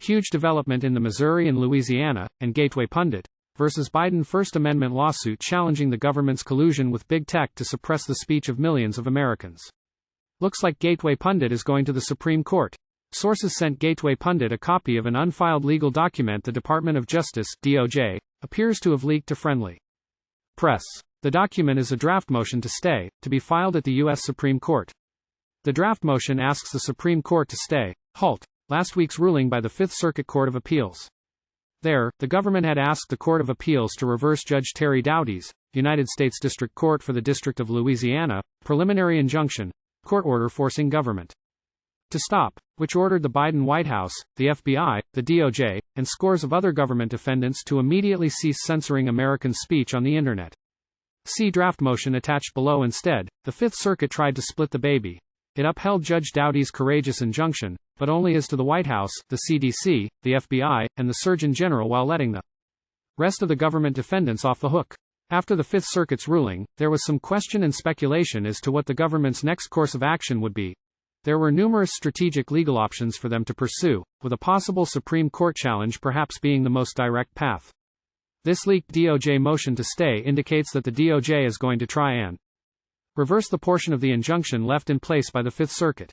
Huge development in the Missouri and Louisiana, and Gateway Pundit versus Biden First Amendment lawsuit challenging the government's collusion with big tech to suppress the speech of millions of Americans. Looks like Gateway Pundit is going to the Supreme Court. Sources sent Gateway Pundit a copy of an unfiled legal document the Department of Justice, DOJ, appears to have leaked to friendly press. The document is a draft motion to stay, to be filed at the U.S. Supreme Court. The draft motion asks the Supreme Court to stay, halt, last week's ruling by the Fifth Circuit Court of Appeals. There, the government had asked the Court of Appeals to reverse Judge Terry Doughty's, United States District Court for the District of Louisiana, preliminary injunction, court order forcing government to stop, which ordered the Biden White House, the FBI, the DOJ, and scores of other government defendants to immediately cease censoring American speech on the Internet. See draft motion attached below. Instead, the Fifth Circuit tried to split the baby. It upheld Judge Doughty's courageous injunction, but only as to the White House, the CDC, the FBI, and the Surgeon General, while letting the rest of the government defendants off the hook. After the Fifth Circuit's ruling, there was some question and speculation as to what the government's next course of action would be. There were numerous strategic legal options for them to pursue, with a possible Supreme Court challenge perhaps being the most direct path. This leaked DOJ motion to stay indicates that the DOJ is going to try and reverse the portion of the injunction left in place by the Fifth Circuit.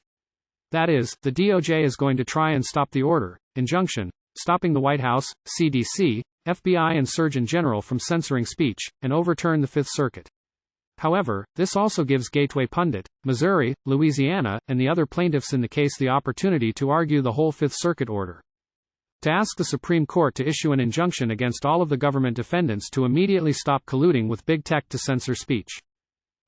That is, the DOJ is going to try and stop the order, injunction, stopping the White House, CDC, FBI and Surgeon General from censoring speech, and overturn the Fifth Circuit. However, this also gives Gateway Pundit, Missouri, Louisiana, and the other plaintiffs in the case the opportunity to argue the whole Fifth Circuit order. To ask the Supreme Court to issue an injunction against all of the government defendants to immediately stop colluding with big tech to censor speech.